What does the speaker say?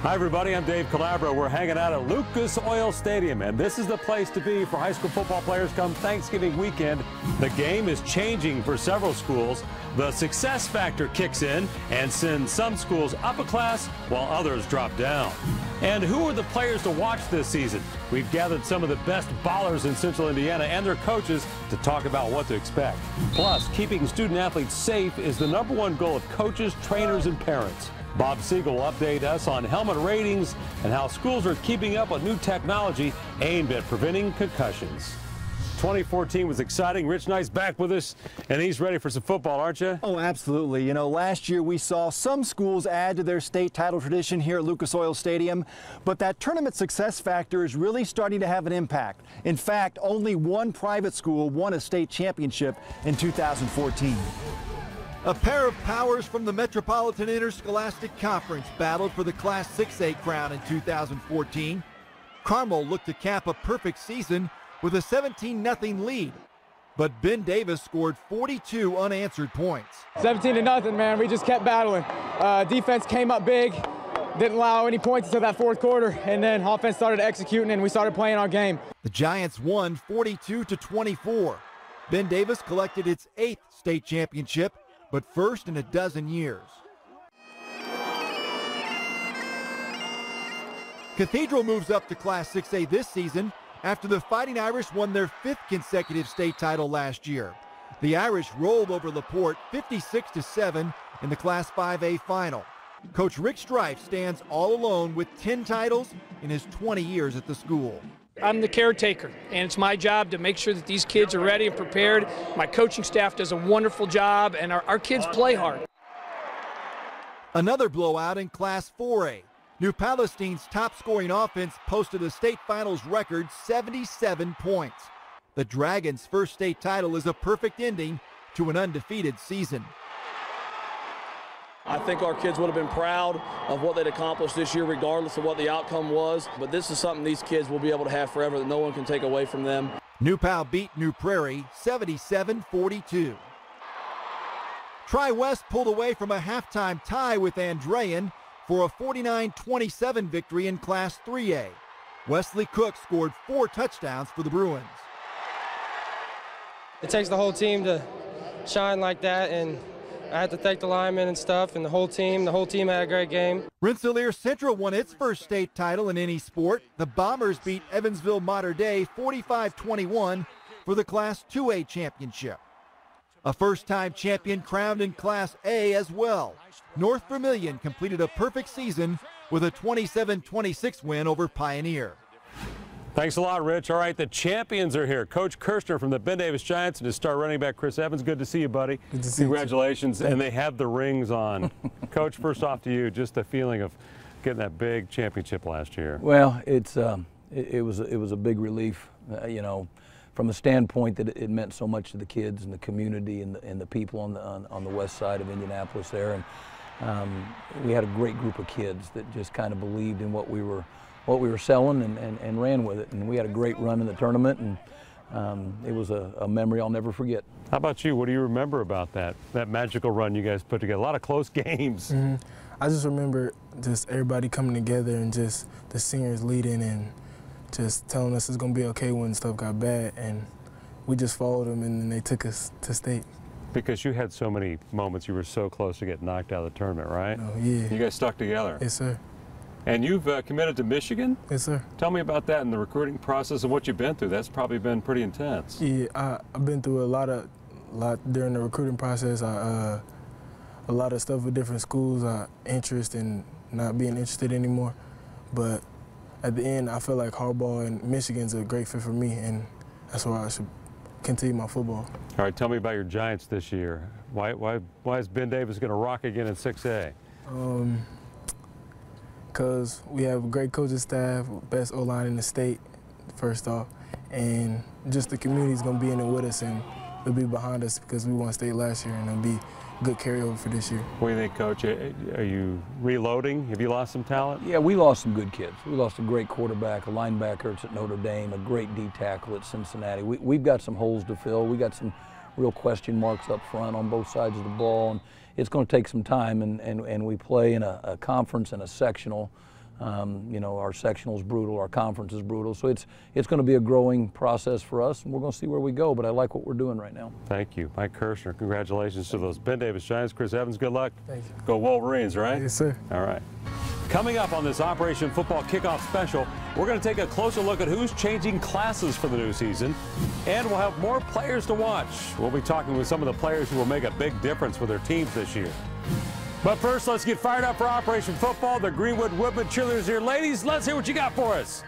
Hi everybody, I'm Dave Calabro. We're hanging out at Lucas Oil Stadium, and this is the place to be for high school football players come Thanksgiving weekend. The game is changing for several schools. The success factor kicks in and sends some schools up a class while others drop down. And who are the players to watch this season? We've gathered some of the best ballers in Central Indiana and their coaches to talk about what to expect. Plus, keeping student athletes safe is the #1 goal of coaches, trainers, and parents. Bob Siegel will update us on helmet ratings and how schools are keeping up with new technology aimed at preventing concussions. 2014 was exciting. Rich Knight's back with us, and he's ready for some football, aren't you? Oh, absolutely. You know, last year we saw some schools add to their state title tradition here at Lucas Oil Stadium, but that tournament success factor is really starting to have an impact. In fact, only one private school won a state championship in 2014. A pair of powers from the Metropolitan Interscholastic Conference battled for the Class 6A crown in 2014. Carmel looked to cap a perfect season with a 17-0 lead, but Ben Davis scored 42 unanswered points. 17-0, man. We just kept battling. Defense came up big, didn't allow any points until that fourth quarter, and then offense started executing and we started playing our game. The Giants won 42-24. Ben Davis collected its 8th state championship, but first in a dozen years. Cathedral moves up to Class 6A this season after the Fighting Irish won their 5th consecutive state title last year. The Irish rolled over LaPorte 56-7 in the Class 5A final. Coach Rick Strife stands all alone with 10 titles in his 20 years at the school. I'm the caretaker, and it's my job to make sure that these kids are ready and prepared. My coaching staff does a wonderful job, and our kids play hard. Another blowout in Class 4A. New Palestine's top-scoring offense posted a state finals record 77 points. The Dragons' first state title is a perfect ending to an undefeated season. I think our kids would have been proud of what they'd accomplished this year regardless of what the outcome was, but this is something these kids will be able to have forever that no one can take away from them. New Pal beat New Prairie 77-42. Tri-West pulled away from a halftime tie with Andrean for a 49-27 victory in Class 3A. Wesley Cook scored 4 touchdowns for the Bruins. It takes the whole team to shine like that, and I had to thank the linemen and stuff and the whole team. The whole team had a great game. Rensselaer Central won its first state title in any sport. The Bombers beat Evansville Mater Dei 45-21 for the Class 2A championship. A first-time champion crowned in Class A as well. North Vermilion completed a perfect season with a 27-26 win over Pioneer. Thanks a lot, Rich. All right, the champions are here. Coach Kirshner from the Ben Davis Giants and his star running back Chris Evans. Good to see you, buddy. Good to see you. Congratulations. And they have the rings on. Coach, first off to you, just the feeling of getting that big championship last year. Well, it was a big relief, you know, from the standpoint that it meant so much to the kids and the community and the people on the west side of Indianapolis there. And we had a great group of kids that just kind of believed in what we were selling and ran with it. And we had a great run in the tournament, and it was a memory I'll never forget. How about you? What do you remember about that magical run you guys put together? A lot of close games. Mm-hmm. I just remember just everybody coming together and just the seniors leading and just telling us it's going to be okay when stuff got bad. And we just followed them, and then they took us to state. Because you had so many moments, you were so close to getting knocked out of the tournament, right? Oh, yeah. You guys stuck together. Yes, sir. And you've committed to Michigan? Yes, sir. Tell me about that and the recruiting process and what you've been through. That's probably been pretty intense. Yeah, I've been through a lot during the recruiting process. A lot of stuff with different schools, interest in not being interested anymore. But at the end, I feel like Harbaugh and Michigan's a great fit for me, and that's why I should continue my football. All right, tell me about your Giants this year. Why is Ben Davis going to rock again in 6A? Because we have a great coaching staff, best O-line in the state, first off, and just the community's going to be in it with us, and they'll be behind us because we won state last year, and it'll be good carryover for this year. What do you think, Coach? Are you reloading? Have you lost some talent? Yeah, we lost some good kids. We lost a great quarterback, a linebacker at Notre Dame, a great D tackle at Cincinnati. We've got some holes to fill. We got some real question marks up front on both sides of the ball, and it's going to take some time. And we play in a conference and a sectional You know, our sectional is brutal, our conference is brutal. So it's going to be a growing process for us, and we're going to see where we go. But I like what we're doing right now. Thank you. Mike Kirshner, congratulations to those Ben Davis Giants. Chris Evans, good luck. Thank you. Go Wolverines, right? Yes, sir. All right. Coming up on this Operation Football Kickoff Special, we're going to take a closer look at who's changing classes for the new season, and we'll have more players to watch. We'll be talking with some of the players who will make a big difference for their teams this year. But first, let's get fired up for Operation Football. The Greenwood Woodman cheerleaders here. Ladies, let's hear what you got for us.